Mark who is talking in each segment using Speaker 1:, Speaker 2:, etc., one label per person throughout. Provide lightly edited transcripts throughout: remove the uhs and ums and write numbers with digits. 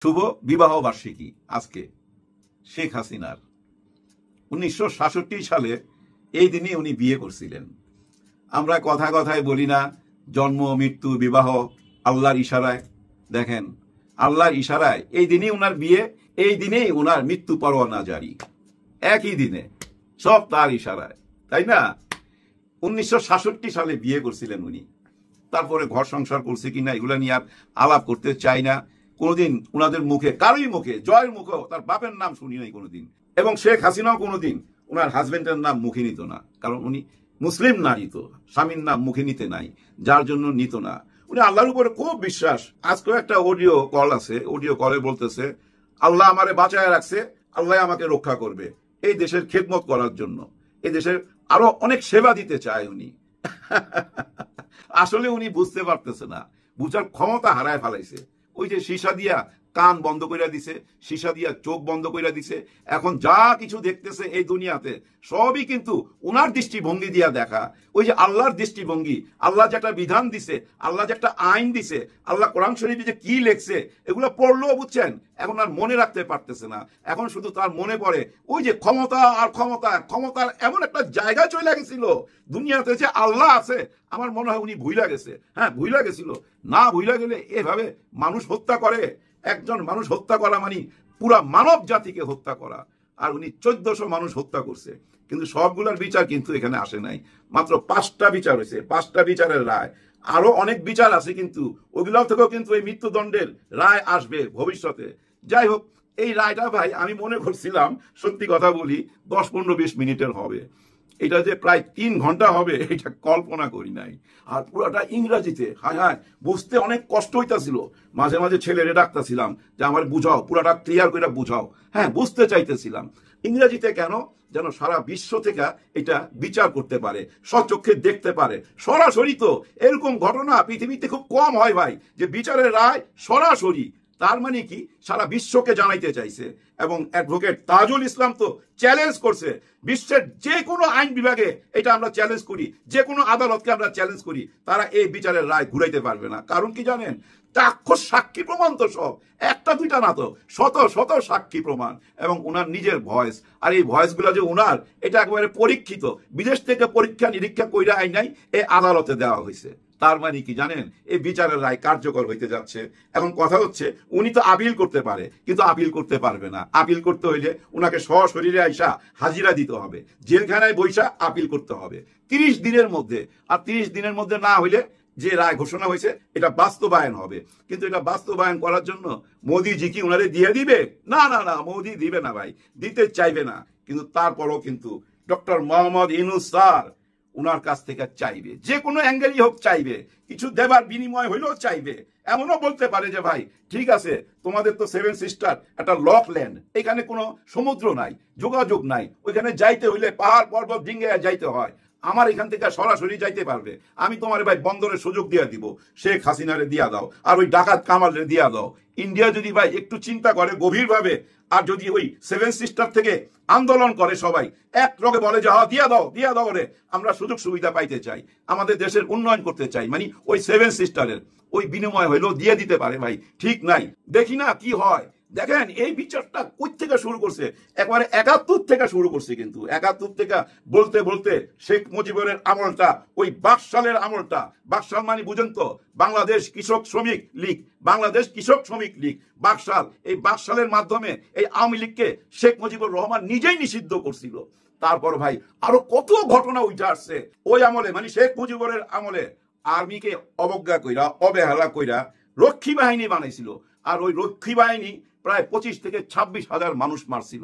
Speaker 1: শুভ বিবাহ বার্ষিকী আজকে শেখ হাসিনার 1966 সালে এই দিনে উনি বিয়ে করছিলেন। আমরা কথায় বলি না জন্ম মৃত্যু বিবাহ আল্লাহর ইশারায়। দেখেন আল্লাহর ইশারায় এই দিনেই উনার বিয়ে, এই দিনেই উনার মৃত্যু পরোয়ানা জারি, একই দিনে, সব তার ইশারায়, তাই না? 1966 সালে বিয়ে করছিলেন উনি। তারপরে ঘর সংসার করছে কিনা এগুলা নিয়ে আর আলাপ করতে চাই না। কোনোদিন উনাদের মুখে, কারোই মুখে, জয়ের মুখেও তার বাপের নাম শুনি নাই কোনোদিন। এবং শেখ হাসিনাও কোনোদিন উনার হাজবেন্ডের নাম মুখে নিত না, কারণ উনি মুসলিম নারী, তো স্বামীর নাম মুখে নিতে নাই, যার জন্য নিত না। উনি আল্লাহর উপরে খুব বিশ্বাস। আজকেও একটা অডিও কল আছে, অডিও কলে বলতেছে আল্লাহ আমারে বাঁচায় রাখছে, আল্লাহ আমাকে রক্ষা করবে, এই দেশের খেদমত করার জন্য, এই দেশের আরো অনেক সেবা দিতে চায় উনি। আসলে উনি বুঝতে পারতেছে না, বুঝার ক্ষমতা হারায় ফেলাইছে। ওই যে সীসা দিয়া কান বন্ধ করে দিছে, সীসা দিয়া চোখ বন্ধ করে দিছে। এখন যা কিছু দেখতেছে এই দুনিয়াতে সবই কিন্তু উনার দৃষ্টিভঙ্গি দিয়া দেখা। ওই যে আল্লাহর দৃষ্টিভঙ্গি, আল্লাহ যে একটা বিধান দিছে, আল্লাহ যে একটা আইন দিছে, আল্লাহ কোরআন শরীফে যে কি লেখছে এগুলো পড়লেও বুঝছেন এখন আর মনে রাখতে পারতেছে না। এখন শুধু তার মনে পড়ে ওই যে ক্ষমতা আর ক্ষমতা, ক্ষমতার এমন একটা জায়গায় চলে গেছিল দুনিয়াতে যে আল্লাহ আছে। আমার মনে হয় উনি ভুইলা গেছে। হ্যাঁ, ভুইলা গেছিল। না ভুইলা গেলে এভাবে মানুষ হত্যা করে, একজন মানুষ হত্যা করা মানে পুরা মানব জাতিকে হত্যা করা। আর উনি 1400 মানুষ হত্যা করছে, কিন্তু সবগুলোর বিচার কিন্তু এখানে আসে নাই। মাত্র 5টা বিচার হয়েছে, 5টা বিচারের রায়। আরো অনেক বিচার আছে, কিন্তু ওগুলো থেকেও কিন্তু এই মৃত্যুদণ্ডের রায় আসবে ভবিষ্যতে। যাই হোক, এই রায়টা ভাই আমি মনে করছিলাম, সত্যি কথা বলি, 10-15-20 মিনিটের হবে। এটা যে প্রায় 3 ঘন্টা হবে এটা কল্পনা করি নাই। আর পুরাটা ইংরেজিতে। হ্যাঁ, বুঝতে অনেক কষ্ট হইতাছিল। মাঝে মাঝে ছেলেরে ডাকতেছিলাম যে আমার বুঝাও, পুরাটা ক্লিয়ার করে বুঝাও। হ্যাঁ, বুঝতে চাইতেছিলাম ইংরেজিতে, কেন যেন সারা বিশ্ব থেকে এটা বিচার করতে পারে, স্বচক্ষে দেখতে পারে সরাসরি। তো এরকম ঘটনা পৃথিবীতে খুব কম হয় ভাই, যে বিচারের রায় সরাসরি। তার মানে কি, সারা বিশ্বকে জানাইতে চাইছে। এবং অ্যাডভোকেট তাজুল ইসলাম তো চ্যালেঞ্জ করছে, বিশ্বের যে কোনো আইন বিভাগে এটা আমরা চ্যালেঞ্জ করি, যে কোনো আদালতকে আমরা চ্যালেঞ্জ করি, তারা এই বিচারের রায় ঘুরাইতে পারবে না। কারণ কি জানেন? চাক্ষুষ সাক্ষী প্রমাণ তো সব, একটা দুইটা না, তো শত শত সাক্ষী প্রমাণ, এবং উনার নিজের ভয়েস। আর এই ভয়েসগুলো যে উনার, এটা একেবারে পরীক্ষিত, বিদেশ থেকে পরীক্ষা নিরীক্ষা কইরা আইন নাই, এই আদালতে দেওয়া হয়েছে। তার মানে কি জানেন? এই বিচারের রায় কার্যকর হইতে যাচ্ছে। এখন কথা হচ্ছে, উনি তো আপিল করতে পারে, কিন্তু আপিল করতে পারবে না। আপিল করতে হইলে উনাকে সশরীরে আইসা হাজিরা দিতে হবে, জেলখানায় বৈশা আপিল করতে হবে 30 দিনের মধ্যে। আর 30 দিনের মধ্যে না হইলে যে রায় ঘোষণা হয়েছে এটা বাস্তবায়ন হবে। কিন্তু এটা বাস্তবায়ন করার জন্য মোদিজি কি উনারে দিয়ে দিবে? না না না, মোদি দিবে না ভাই, দিতে চাইবে না। কিন্তু তারপরও কিন্তু ডক্টর মোহাম্মদ ইউনূস স্যার উনার কাছ থেকে চাইবে, যে কোনো অ্যাঙ্গেলই হোক চাইবে, কিছু দেবার বিনিময় হইলেও চাইবে। এমনও বলতে পারে যে ভাই ঠিক আছে, তোমাদের তো 7 সিস্টার একটা লক ল্যান্ড, এখানে কোনো সমুদ্র নাই, যোগাযোগ নাই, ওইখানে যাইতে হইলে পাহাড় পর্বত ডিঙ্গে যাইতে হয়, আমার এখান থেকে সরাসরি যাইতে পারবে, আমি তোমার ভাই বন্দরের সুযোগ দিয়া দিব, শেখ হাসিনারে দিয়া দাও, আর ওই ডাকাত কামালরে দিয়া দাও। ইন্ডিয়া যদি ভাই একটু চিন্তা করে গভীরভাবে, আর যদি ওই 7 সিস্টার থেকে আন্দোলন করে সবাই এক রগে বলে যে দিয়া দাও রে, আমরা সুযোগ সুবিধা পাইতে চাই, আমাদের দেশের উন্নয়ন করতে চাই, মানে ওই 7 সিস্টারের ওই বিনিময় হইলেও দিয়ে দিতে পারে ভাই, ঠিক নাই? দেখি না কি হয়। দেখেন এই বিচারটা কই থেকে শুরু করছে, একবারে 71 থেকে শুরু করছে। কিন্তু 71 থেকে বলতে বলতে শেখ মুজিবের আমলটা, ওই বাকশালের আমলটা, বাকশাল মানে বুঝেন তো, বাংলাদেশ কৃষক শ্রমিক লীগ, বাংলাদেশ কৃষক শ্রমিক লীগ, বাকশাল। এই বাকশালের মাধ্যমে এই আওয়ামী লীগকে শেখ মুজিবুর রহমান নিজেই নিষিদ্ধ করছিল। তারপর ভাই আরো কত ঘটনা উঠে আসছে ওই আমলে, মানে শেখ মুজিবুরের আমলে। আর্মিকে অবজ্ঞা কইরা, অবহেলা কইরা রক্ষী বাহিনী বানাইছিল, আর ওই রক্ষী বাহিনী প্রায় 25 থেকে 26 হাজার মানুষ মারছিল।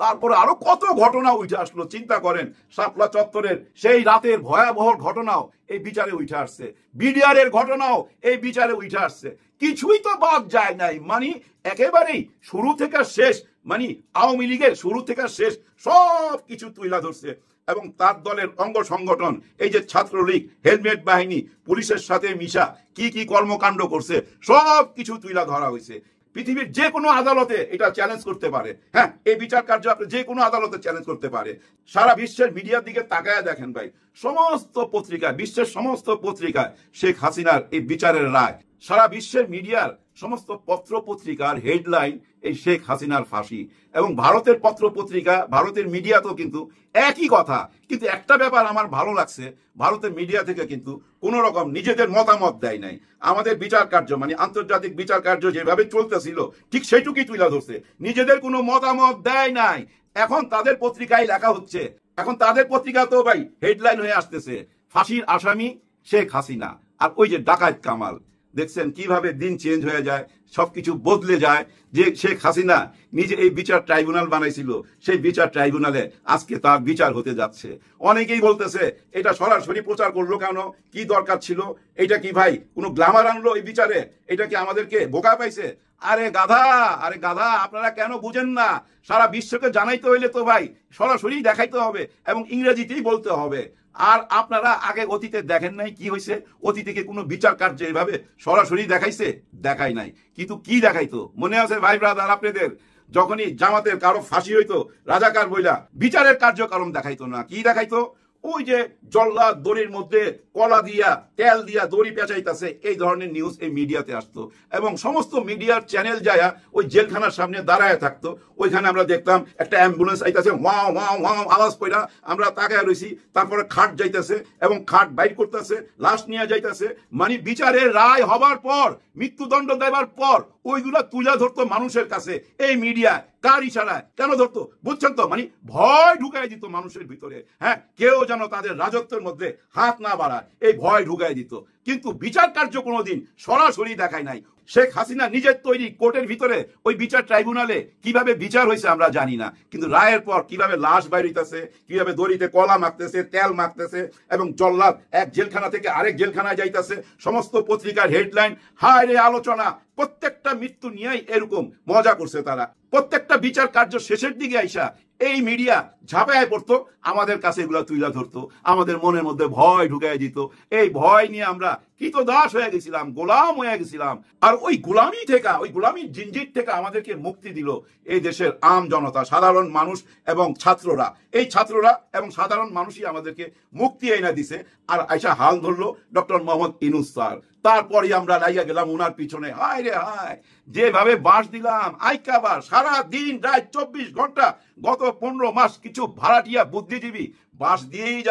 Speaker 1: তারপরে আরো কত ঘটনা উঠে আসলো, চিন্তা করেন। শাপলা চত্বরের সেই রাতের ভয়াবহ ঘটনাও এই বিচারে উঠে আসছে, বিডিআর এর ঘটনাও এই বিচারে উঠে আসছে। কিছুই তো বাদ যায় নাই, মানে একেবারেই শুরু থেকে শেষ, মানে আওয়ামী লীগের শুরু থেকে শেষ সব কিছু তুইলা ধরছে। এবং তার দলের অঙ্গ সংগঠন, এই যে ছাত্রলীগ, হেলমেট বাহিনী, পুলিশের সাথে মিশা কি কি কর্মকাণ্ড করছে সব কিছু তুইলা ধরা হয়েছে। পৃথিবীর যে কোনো আদালতে এটা চ্যালেঞ্জ করতে পারে। হ্যাঁ, এই বিচার কার্য আপনি যে কোনো আদালতে চ্যালেঞ্জ করতে পারে। সারা বিশ্বের মিডিয়ার দিকে তাকায় দেখেন ভাই, সমস্ত পত্রিকায়, বিশ্বের সমস্ত পত্রিকায় শেখ হাসিনার এই বিচারের রায়, সারা বিশ্বের মিডিয়ার সমস্ত পত্র পত্রিকার হেডলাইন এই শেখ হাসিনার ফাঁসি, এবং ভারতের পত্র পত্রিকা, ভারতের মিডিয়াতেও কিন্তু একই কথা। কিন্তু একটা ব্যাপার আমার ভালো লাগছে, ভারতের মিডিয়া থেকে কিন্তু কোন রকম নিজেদের মতামত দেয় নাই। আমাদের বিচার কার্য মানে আন্তর্জাতিক বিচার কার্য যেভাবে চলতেছিল ঠিক সেইটুকুই তুলে ধরছে, নিজেদের কোনো মতামত দেয় নাই। এখন তাদের পত্রিকায় লেখা হচ্ছে, এখন তাদের পত্রিকা তো ভাই হেডলাইন হয়ে আসতেছে ফাঁসির আসামি শেখ হাসিনা, আর ওই যে ডাকাত কামাল। দেখছেন কিভাবে দিন চেঞ্জ হয়ে যায়, সবকিছু বদলে যায়। যে শেখ হাসিনা নিজে এই বিচার ট্রাইব্যুনাল বানাইছিল, সেই বিচার ট্রাইব্যুনালে আজকে তার বিচার হতে যাচ্ছে। অনেকেই বলতেছে এটা সরাসরি প্রচার করলো কেন, কি দরকার ছিল, এটা কি ভাই কোনো গ্ল্যামার আনলো এই বিচারে, এটা কি আমাদেরকে বোকা পাইছে? আরে গাধা, আরে গাধা, আপনারা কেন বুঝেন না? সারা বিশ্বকে জানাইতে হইলে তো ভাই সরাসরি দেখাইতে হবে এবং ইংরেজিতেই বলতে হবে। আর আপনারা আগে অতীতে দেখেন নাই কি হয়েছে? অতীতে কোনো বিচার কার্য এভাবে সরাসরি দেখাইছে? দেখাই নাই। কিন্তু কি দেখাইতো মনে আছে ভাই ব্রাদার আপনাদের? যখনই জামাতের কারো ফাঁসি হইতো রাজাকার বইলা, বিচারের কার্যক্রম দেখাইতো না। কি দেখাইতো? ওই যে জল্লাদ দড়ির মধ্যে কলা দিয়া তেল দিয়া দড়ি পেঁচাইতেছে, এই ধরনের নিউজ এই মিডিয়াতে আসতো। এবং সমস্ত মিডিয়ার চ্যানেল যায়া ওই জেলখানার সামনে দাঁড়ায় থাকতো। ওইখানে আমরা দেখতাম একটা অ্যাম্বুলেন্স আইতেছে, ওয়াও ওয়াও ওয়াও আওয়াজ কইরা আমরা তাকায় রইছি। তারপরে খাট যাইতেছে এবং খাট বাইর করতেছে, লাশ নিয়ে যাইতেছে। মানে বিচারের রায় হবার পর, মৃত্যুদণ্ড দেবার পর ওইগুলা তুলে ধরতো মানুষের কাছে এই মিডিয়া। কার ইশারায় কেন ধরতো বুঝছেন তো? মানে ভয় ঢুকাই দিত মানুষের ভিতরে। হ্যাঁ, কেউ যেন তাদের রাজত্বের মধ্যে হাত না বাড়ায়, এই ভয় ঢুকাই দিত। কিন্তু বিচার কার্য কোনোদিন সরাসরি দেখায় নাই। শেখ হাসিনা নিজের তৈরি কোর্টের ভিতরে ওই বিচার ট্রাইব্যুনালে কিভাবে বিচার হয়েছে আমরা জানি না, কিন্তু রায়ের পর কিভাবে লাশ বাইর হইতেছে, কিভাবে দড়িতে কলা মাখতেছে, তেল মাখতেছে, এবং জল্লাদ এক জেলখানা থেকে আরেক জেলখানায় যাইতেছে। সমস্ত পত্রিকার হেডলাইন, হায় রে আলোচনা, প্রত্যেকটা মৃত্যু নিয়েই এরকম মজা করছে তারা। প্রত্যেকটা বিচার কার্য শেষের দিকে আইসা এই মিডিয়া ঝাঁপায় পড়তো, আমাদের কাছে এগুলো তুইলা ধরতো, আমাদের মনের মধ্যে ভয় ঢুকাই দিত। এই ভয় নিয়ে আমরা কৃতদাস হয়ে গেছিলাম, গোলাম হয়ে গেছিলাম। আর ওই গোলামি থেকে, ওই গোলামির জিঞ্জির থেকে আমাদেরকে মুক্তি দিল এই দেশের আম জনতা, সাধারণ মানুষ এবং ছাত্ররা। এই ছাত্ররা এবং সাধারণ মানুষই আমাদেরকে মুক্তি এনে দিছে। আর আইসা হাল ধরলো ডক্টর মোহাম্মদ ইউনূস স্যার। তারপরে আমরা লাইয়া গেলাম ওনার পিছনে। হায় রে হায়, যেভাবে বাস দিলাম আইকাবার, সারা দিন রাত 24 ঘন্টা, গত 15 মাস কিছু ভাড়াটিয়া বুদ্ধিজীবী বাস দিয়েই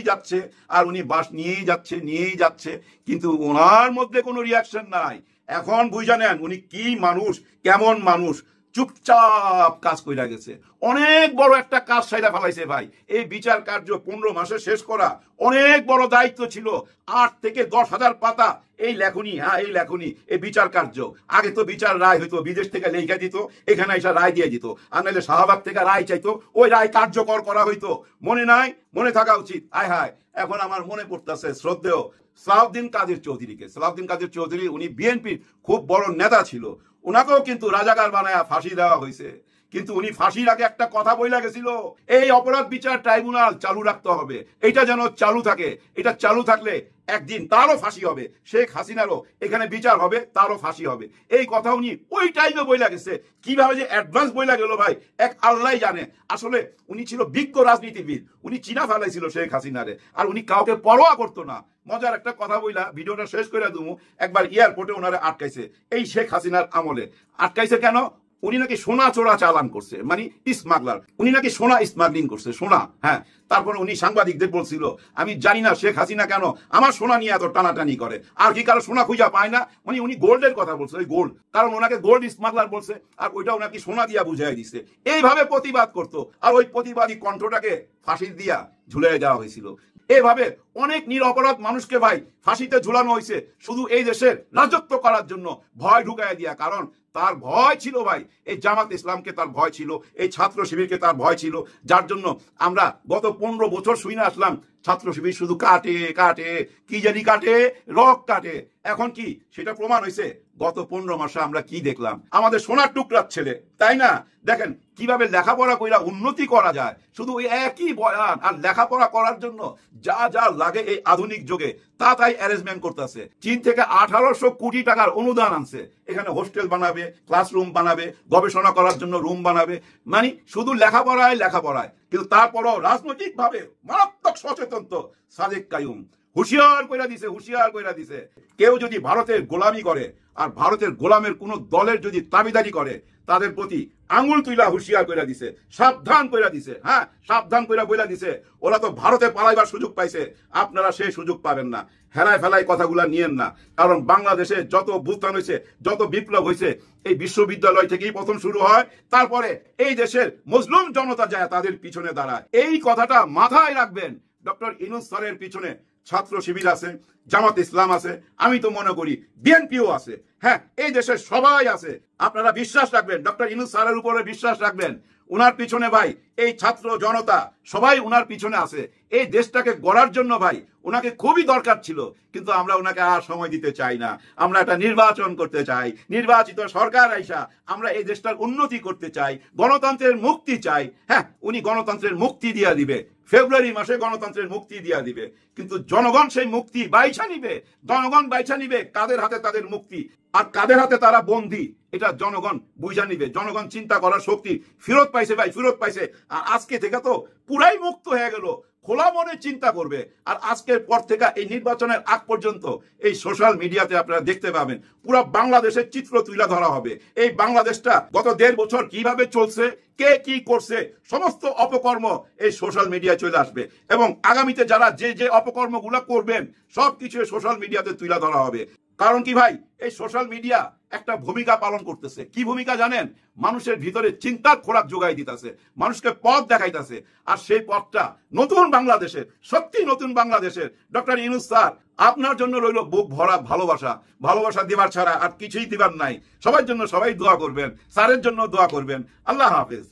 Speaker 1: যাচ্ছে, আর উনি বাস নিয়েই যাচ্ছে, কিন্তু ওনার মধ্যে কোনো রিয়াকশন নাই। এখন বুঝা নেন উনি কি মানুষ, কেমন মানুষ। চুপচাপ কাজ কইরা গেছে, অনেক বড় একটা কাজ সাইরা ফেলাইছে ভাই। এই বিচার কার্য 15 মাসে শেষ করা অনেক বড় দায়িত্ব ছিল। 8 থেকে 10,000 পাতা এই লেখনি, এই লেখনি, এই বিচার কার্য। আগে তো বিচার রায় হইতো, বিদেশ থেকে লেখা দিত, এখানে এসে রায় দিয়ে দিত। আর নাহলে শাহবাগ থেকে রায় চাইতো, ওই রায় কার্যকর করা হইতো। মনে নাই? মনে থাকা উচিত। আয় হায়, এখন আমার মনে পড়তেছে শ্রদ্ধেয় সালাউদ্দিন কাদের চৌধুরীকে। সালাউদ্দিন কাদের চৌধুরী উনি বিএনপির খুব বড় নেতা ছিল। ওনাকেও কিন্তু রাজাকার বানায়া ফাঁসি দেওয়া হয়েছে। কিন্তু উনি ফাঁসির আগে একটা কথা বইলা গেছিল, এই অপরাধ বিচার ট্রাইব্যুনাল চালু রাখতে হবে, এটা যেন চালু থাকে। এটা চালু থাকলে একদিন তারও ফাঁসি হবে, শেখ হাসিনারও এখানে বিচার হবে, তারও ফাঁসি হবে। এই কথা উনি ওই টাইমে বইলা গেছে। কিভাবে যে অ্যাডভান্স বইলা গেল ভাই, এক আল্লাহ জানে। আসলে উনি ছিল বিজ্ঞ রাজনীতিবিদ, উনি চিনা ফেলাইছিল শেখ হাসিনারে, আর উনি কাউকে পরোয়া করতো না। মজার একটা কথা বইলা ভিডিওটা শেষ করে দেবো। একবার এয়ারপোর্টে ওনারে আটকাইছে, এই শেখ হাসিনার আমলে। আটকাইছে কেন? উনি নাকি সোনা চোরা চালান করছে, মানে স্মাগলার। উনি নাকি সোনা স্মাগলিং করছে, সোনা। হ্যাঁ, তারপরে উনি সাংবাদিকদের বলছিল, আমি জানি না শেখ হাসিনা কেন আমার সোনা নিয়ে এত টানাটানি করে, আর কি কারো সোনা খুঁজা পায় না। মানে উনি গোল্ডের কথা বলছে, ওই গোল্ড, কারণ ওনাকে গোল্ড স্মাগলার বলছে, আর ওইটা ওনাকে সোনা দিয়া বুঝাই দিছে। এইভাবে প্রতিবাদ করতো, আর ওই প্রতিবাদী কণ্ঠটাকে ফাঁসি দিয়া ঝুলিয়ে দেওয়া হয়েছিল। এভাবে অনেক নিরপরাধ মানুষকে ভাই ফাঁসিতে ঝুলানো হয়েছে, শুধু এই দেশের রাজত্ব করার জন্য, ভয় ঢুকাই দিয়া। কারণ তার ভয় ছিল ভাই, এই জামাত ইসলামকে তার ভয় ছিল, এই ছাত্র শিবিরকে তার ভয় ছিল। যার জন্য আমরা গত 15 বছর শুনে আসলাম ছাত্র শিবির শুধু কাটে কাটে, কি জানি কাটে, রক কাটে। এখন কি সেটা প্রমাণ হয়েছে? গত 15 মাসে আমরা কি দেখলাম? আমাদের সোনার টুকরার ছেলে, তাই না? দেখেন কিভাবে লেখাপড়া কইরা উন্নতি করা যায়, শুধু ওই একই বয়ান। আর লেখাপড়া করার জন্য যা যা লাগে এই আধুনিক যুগে তা তাই অ্যারেঞ্জমেন্ট করতেছে। চীন থেকে 1800 কোটি টাকার অনুদান আনছে, এখানে হোস্টেল বানাবে, ক্লাসরুম বানাবে, গবেষণা করার জন্য রুম বানাবে। মানে শুধু লেখাপড়ায়। কিন্তু তারপরও রাজনৈতিক ভাবে মারাত্মক সচেতন তো সাদেক কাইয়ুম হুঁশিয়ার কইরা দিছে। কেউ যদি ভারতের গোলামি করে আর ভারতের গোলামের কোন দলের যদি দাবিদারি করে তাদের প্রতি আঙুল তুইলা হুঁশিয়ার কইরা দিছে, সাবধান কইরা দিছে। হ্যাঁ, সাবধান কইরা বইলা দিছে। ওরা তো ভারতে পালাইবার সুযোগ পাইছে, আপনারা সেই সুযোগ পাবেন না। হেলায় ফেলায় কথাগুলা নিয়েন না, কারণ বাংলাদেশে যত অভ্যুত্থান হয়েছে, যত বিপ্লব হয়েছে, এই বিশ্ববিদ্যালয় থেকেই প্রথম শুরু হয়। তারপরে এই দেশের মজলুম জনতা যায় তাদের পিছনে দাঁড়ায়। এই কথাটা মাথায় রাখবেন। ডক্টর ইউনূস স্যারের পিছনে ছাত্র শিবির আছে, জামাত ইসলাম আছে, আমি তো মনে করি বিএনপিও আছে। হ্যাঁ, এই দেশের সবাই আছে। আপনারা বিশ্বাস রাখবেন, ডক্টর ইউনূস স্যারের উপরে বিশ্বাস রাখবেন। উনার পিছনে ভাই এই ছাত্র জনতা সবাই উনার পিছনে আছে। এই দেশটাকে গড়ার জন্য ভাই ওনাকে খুবই দরকার ছিল, কিন্তু আমরা ওনাকে আর সময় দিতে চাই না। আমরা একটা নির্বাচন করতে চাই, নির্বাচিত সরকার আইসা আমরা এই দেশটার উন্নতি করতে চাই, গণতন্ত্রের মুক্তি চাই। হ্যাঁ, উনি গণতন্ত্রের মুক্তি দিয়া দিবে, ফেব্রুয়ারি মাসে গণতন্ত্রের মুক্তি দিয়া দিবে, কিন্তু জনগণ সেই মুক্তি বাইছা নিবে। জনগণ বাইছা নিবে কাদের হাতে তাদের মুক্তি, আর কাদের হাতে তারা বন্দী, এটা জনগণ বুঝা নিবে। জনগণ চিন্তা করার শক্তি ফেরত পাইছে ভাই, ফেরত পাইছে। আর আজকে থেকে তো পুরাই মুক্ত হয়ে গেল, খোলা মনে চিন্তা করবে। আর আজকের পর থেকে এই নির্বাচনের আগ পর্যন্ত এই সোশ্যাল মিডিয়াতে আপনারা দেখতে পাবেন পুরো বাংলাদেশের চিত্র তুলে ধরা হবে। এই বাংলাদেশটা গত 1.5 বছর কিভাবে চলছে, কে কি করছে, সমস্ত অপকর্ম এই সোশ্যাল মিডিয়ায় চলে আসবে। এবং আগামীতে যারা যে যে অপকর্মগুলো করবেন সবকিছু সোশ্যাল মিডিয়াতে তুলে ধরা হবে। কারণ কি ভাই, এই সোশ্যাল মিডিয়া একটা ভূমিকা পালন করতেছে। কি ভূমিকা জানেন? মানুষের ভিতরে চিন্তার খোরাক যোগাই দিতেছে, মানুষকে পথ দেখাইতেছে। আর সেই পথটা নতুন বাংলাদেশের, সত্যি নতুন বাংলাদেশের। ডক্টর ইউনূস স্যার, আপনার জন্য রইল বুক ভরা ভালোবাসা। ভালোবাসা দিবার ছাড়া আর কিছুই দিবার নাই। সবার জন্য সবাই দোয়া করবেন, স্যারের জন্য দোয়া করবেন। আল্লাহ হাফেজ।